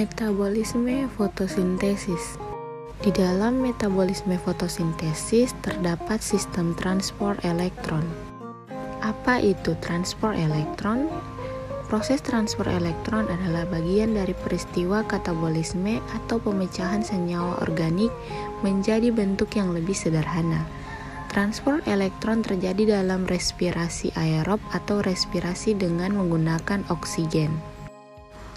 Metabolisme fotosintesis. Di dalam metabolisme fotosintesis terdapat sistem transport elektron. Apa itu transport elektron? Proses transport elektron adalah bagian dari peristiwa katabolisme atau pemecahan senyawa organik menjadi bentuk yang lebih sederhana. Transport elektron terjadi dalam respirasi aerob atau respirasi dengan menggunakan oksigen.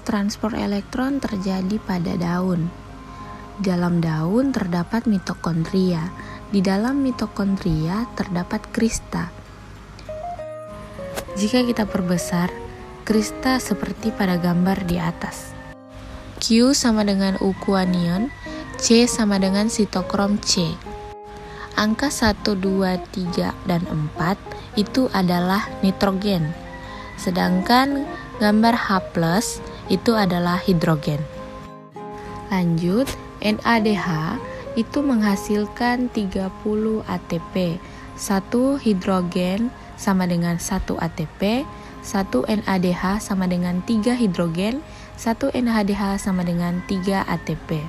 Transport elektron terjadi pada daun. Dalam daun terdapat mitokondria. Di dalam mitokondria terdapat krista. Jika kita perbesar, krista seperti pada gambar di atas. Q sama dengan U kuanion, C sama dengan sitokrom C. Angka 1, 2, 3, dan 4 itu adalah nitrogen. Sedangkan gambar H+ itu adalah hidrogen. Lanjut, NADH itu menghasilkan 30 ATP. 1 hidrogen sama dengan 1 ATP, 1 NADH sama dengan 3 hidrogen, 1 NADH sama dengan 3 ATP.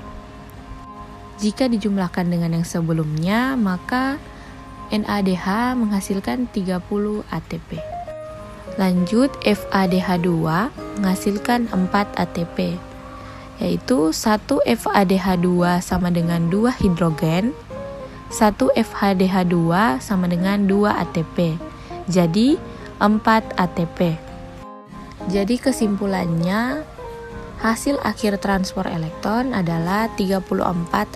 Jika dijumlahkan dengan yang sebelumnya, maka NADH menghasilkan 30 ATP. Lanjut, FADH2 menghasilkan 4 ATP, yaitu 1 FADH2 sama dengan 2 hidrogen, 1 FADH2 sama dengan 2 ATP, jadi 4 ATP. Jadi kesimpulannya, hasil akhir transport elektron adalah 34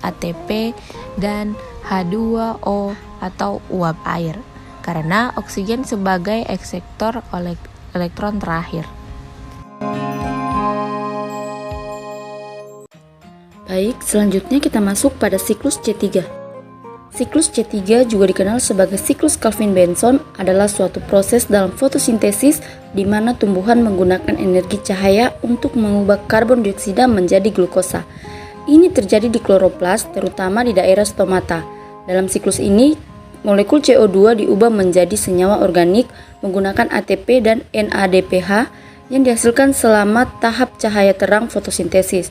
ATP dan H2O atau uap air, karena oksigen sebagai eksektor elektron terakhir. Baik, selanjutnya kita masuk pada siklus C3. Siklus C3 juga dikenal sebagai siklus Calvin-Benson, adalah suatu proses dalam fotosintesis di mana tumbuhan menggunakan energi cahaya untuk mengubah karbon dioksida menjadi glukosa. Ini terjadi di kloroplas, terutama di daerah stomata. Dalam siklus ini, molekul CO2 diubah menjadi senyawa organik menggunakan ATP dan NADPH yang dihasilkan selama tahap cahaya terang fotosintesis.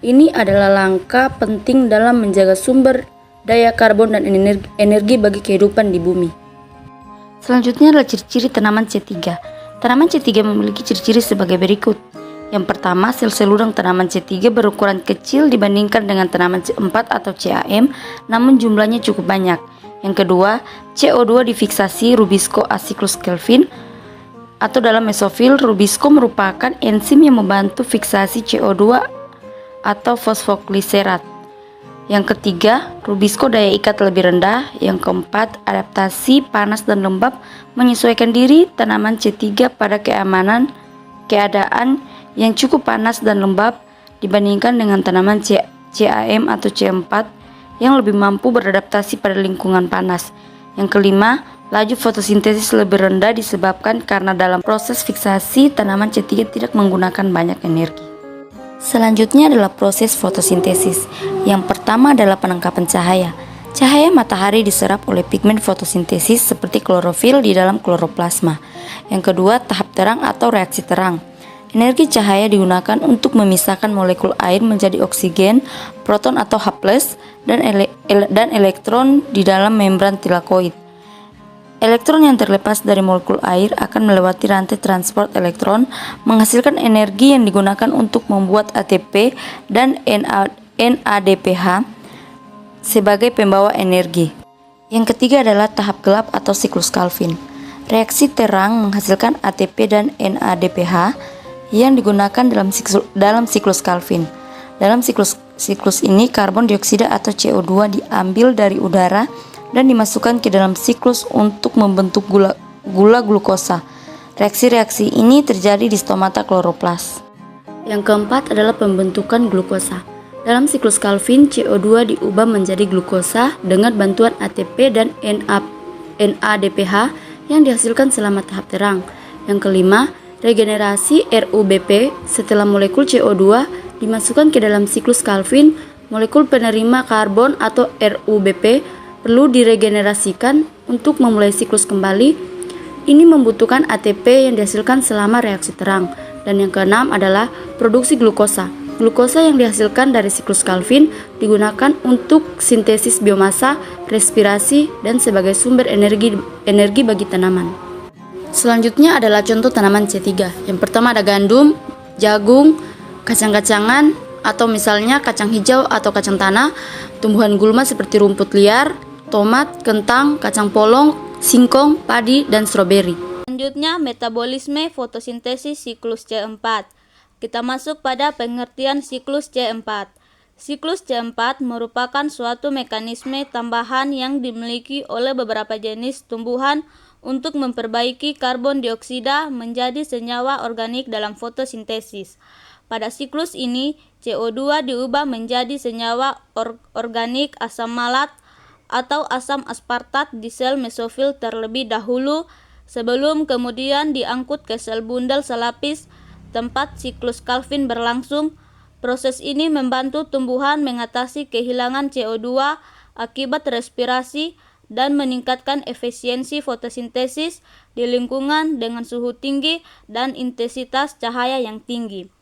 Ini adalah langkah penting dalam menjaga sumber daya karbon dan energi bagi kehidupan di bumi. Selanjutnya adalah ciri-ciri tanaman C3. Tanaman C3 memiliki ciri-ciri sebagai berikut. Yang pertama, sel-sel udang tanaman C3 berukuran kecil dibandingkan dengan tanaman C4 atau CAM, namun jumlahnya cukup banyak. Yang kedua, CO2 difiksasi rubisco asiklus Calvin, atau dalam mesofil, rubisco merupakan enzim yang membantu fiksasi CO2 atau fosfogliserat. Yang ketiga, rubisco daya ikat lebih rendah. Yang keempat, adaptasi panas dan lembab menyesuaikan diri tanaman C3 pada keadaan yang cukup panas dan lembab dibandingkan dengan tanaman CAM atau C4 yang lebih mampu beradaptasi pada lingkungan panas. Yang kelima, laju fotosintesis lebih rendah disebabkan karena dalam proses fiksasi tanaman C3 tidak menggunakan banyak energi. Selanjutnya adalah proses fotosintesis. Yang pertama adalah penangkapan cahaya. Cahaya matahari diserap oleh pigmen fotosintesis seperti klorofil di dalam kloroplasma. Yang kedua, tahap terang atau reaksi terang. Energi cahaya digunakan untuk memisahkan molekul air menjadi oksigen, proton atau H+, dan elektron di dalam membran tilakoid. Elektron yang terlepas dari molekul air akan melewati rantai transport elektron, menghasilkan energi yang digunakan untuk membuat ATP dan NADPH sebagai pembawa energi. Yang ketiga adalah tahap gelap atau siklus Calvin. Reaksi terang menghasilkan ATP dan NADPH yang digunakan dalam siklus Calvin. Dalam siklus ini, karbon dioksida atau CO2 diambil dari udara dan dimasukkan ke dalam siklus untuk membentuk gula glukosa. Reaksi-reaksi ini terjadi di stomata kloroplas. Yang keempat adalah pembentukan glukosa. Dalam siklus Calvin, CO2 diubah menjadi glukosa dengan bantuan ATP dan NADPH yang dihasilkan selama tahap terang. Yang kelima, regenerasi RUBP. Setelah molekul CO2 dimasukkan ke dalam siklus Calvin, molekul penerima karbon atau RUBP perlu diregenerasikan untuk memulai siklus kembali. Ini membutuhkan ATP yang dihasilkan selama reaksi terang. Dan yang keenam adalah produksi glukosa. Glukosa yang dihasilkan dari siklus Calvin digunakan untuk sintesis biomasa, respirasi, dan sebagai sumber energi bagi tanaman. Selanjutnya adalah contoh tanaman C3. Yang pertama ada gandum, jagung, kacang-kacangan, atau misalnya kacang hijau atau kacang tanah, tumbuhan gulma seperti rumput liar, tomat, kentang, kacang polong, singkong, padi, dan stroberi. Selanjutnya, metabolisme fotosintesis siklus C4. Kita masuk pada pengertian siklus C4. Siklus C4 merupakan suatu mekanisme tambahan yang dimiliki oleh beberapa jenis tumbuhan untuk memperbaiki karbon dioksida menjadi senyawa organik dalam fotosintesis. Pada siklus ini, CO2 diubah menjadi senyawa organik asam malat atau asam aspartat di sel mesofil terlebih dahulu sebelum kemudian diangkut ke sel bundel selapis tempat siklus Calvin berlangsung. Proses ini membantu tumbuhan mengatasi kehilangan CO2 akibat respirasi dan meningkatkan efisiensi fotosintesis di lingkungan dengan suhu tinggi dan intensitas cahaya yang tinggi.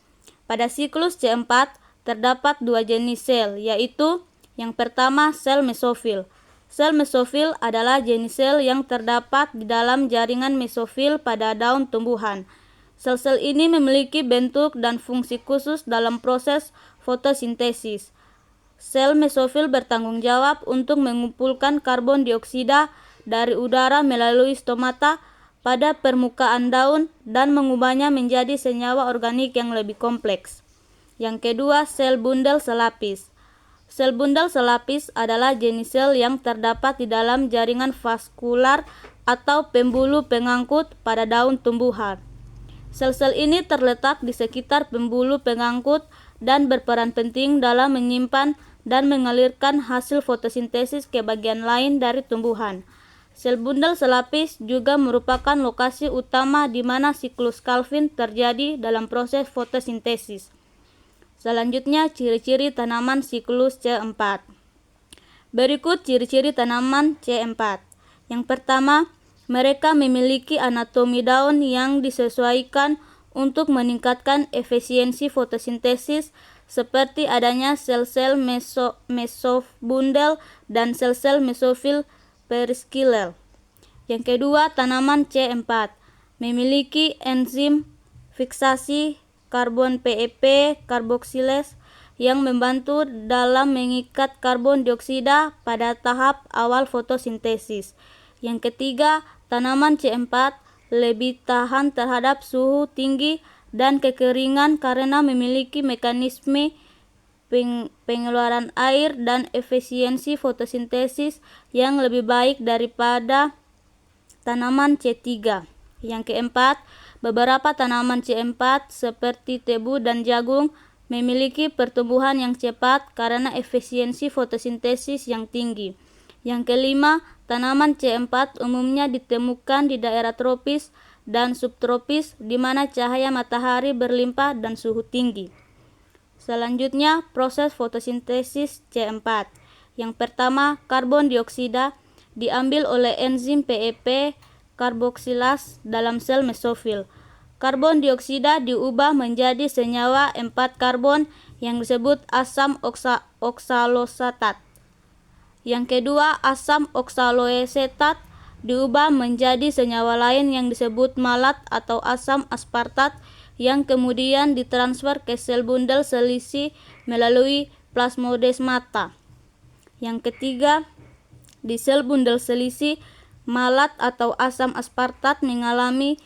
Pada siklus C4 terdapat dua jenis sel, yaitu yang pertama sel mesofil. Sel mesofil adalah jenis sel yang terdapat di dalam jaringan mesofil pada daun tumbuhan. Sel-sel ini memiliki bentuk dan fungsi khusus dalam proses fotosintesis. Sel mesofil bertanggung jawab untuk mengumpulkan karbon dioksida dari udara melalui stomata pada permukaan daun dan mengubahnya menjadi senyawa organik yang lebih kompleks. Yang kedua, sel bundel selapis. Sel bundel selapis adalah jenis sel yang terdapat di dalam jaringan vaskular atau pembuluh pengangkut pada daun tumbuhan. Sel-sel ini terletak di sekitar pembuluh pengangkut dan berperan penting dalam menyimpan dan mengalirkan hasil fotosintesis ke bagian lain dari tumbuhan. Sel bundel selapis juga merupakan lokasi utama di mana siklus Calvin terjadi dalam proses fotosintesis. Selanjutnya, ciri-ciri tanaman siklus C4. Berikut ciri-ciri tanaman C4. Yang pertama, mereka memiliki anatomi daun yang disesuaikan untuk meningkatkan efisiensi fotosintesis seperti adanya sel-sel mesobundel dan sel-sel mesofil periskilel. Yang kedua, tanaman C4 memiliki enzim fiksasi karbon PEP karboksilase yang membantu dalam mengikat karbon dioksida pada tahap awal fotosintesis. Yang ketiga, tanaman C4 lebih tahan terhadap suhu tinggi dan kekeringan karena memiliki mekanisme pengeluaran air dan efisiensi fotosintesis yang lebih baik daripada tanaman C3. Yang keempat, beberapa tanaman C4 seperti tebu dan jagung memiliki pertumbuhan yang cepat karena efisiensi fotosintesis yang tinggi. Yang kelima, tanaman C4 umumnya ditemukan di daerah tropis dan subtropis di mana cahaya matahari berlimpah dan suhu tinggi. Selanjutnya, proses fotosintesis C4. Yang pertama, karbon dioksida diambil oleh enzim PEP karboksilase dalam sel mesofil. Karbon dioksida diubah menjadi senyawa 4 karbon yang disebut asam oksalosetat. Yang kedua, asam oksaloasetat diubah menjadi senyawa lain yang disebut malat atau asam aspartat yang kemudian ditransfer ke sel bundel selisi melalui plasmodesmata. Yang ketiga, di sel bundel selisi, malat atau asam aspartat mengalami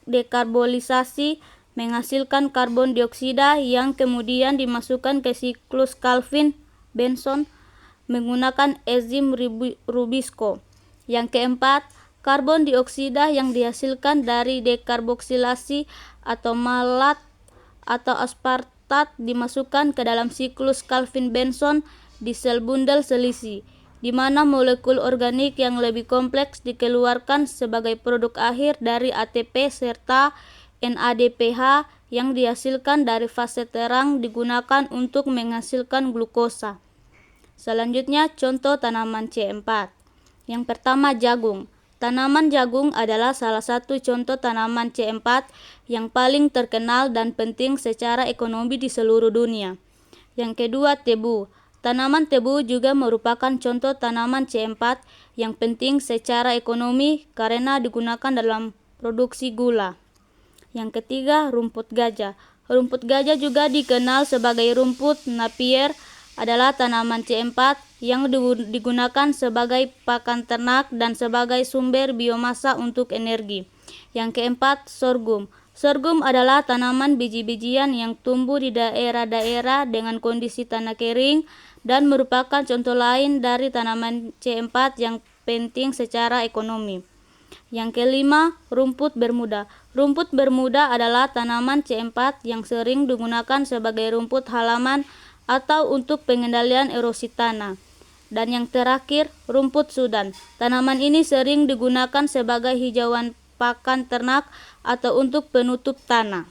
dekarbolisasi menghasilkan karbon dioksida yang kemudian dimasukkan ke siklus Calvin-Benson menggunakan enzim Rubisco. Yang keempat, karbon dioksida yang dihasilkan dari dekarboksilasi atau malat atau aspartat dimasukkan ke dalam siklus Calvin-Benson di sel bundel selisi, di mana molekul organik yang lebih kompleks dikeluarkan sebagai produk akhir dari ATP serta NADPH yang dihasilkan dari fase terang digunakan untuk menghasilkan glukosa. Selanjutnya, contoh tanaman C4. Yang pertama, jagung. Tanaman jagung adalah salah satu contoh tanaman C4 yang paling terkenal dan penting secara ekonomi di seluruh dunia. Yang kedua, tebu. Tanaman tebu juga merupakan contoh tanaman C4 yang penting secara ekonomi karena digunakan dalam produksi gula. Yang ketiga, rumput gajah. Rumput gajah juga dikenal sebagai rumput Napier, adalah tanaman C4 yang digunakan sebagai pakan ternak dan sebagai sumber biomasa untuk energi. Yang keempat, sorghum. Sorghum adalah tanaman biji-bijian yang tumbuh di daerah-daerah dengan kondisi tanah kering dan merupakan contoh lain dari tanaman C4 yang penting secara ekonomi. Yang kelima, rumput bermuda. Rumput bermuda adalah tanaman C4 yang sering digunakan sebagai rumput halaman atau untuk pengendalian erosi tanah. Dan yang terakhir, rumput Sudan. Tanaman ini sering digunakan sebagai hijauan pakan ternak atau untuk penutup tanah.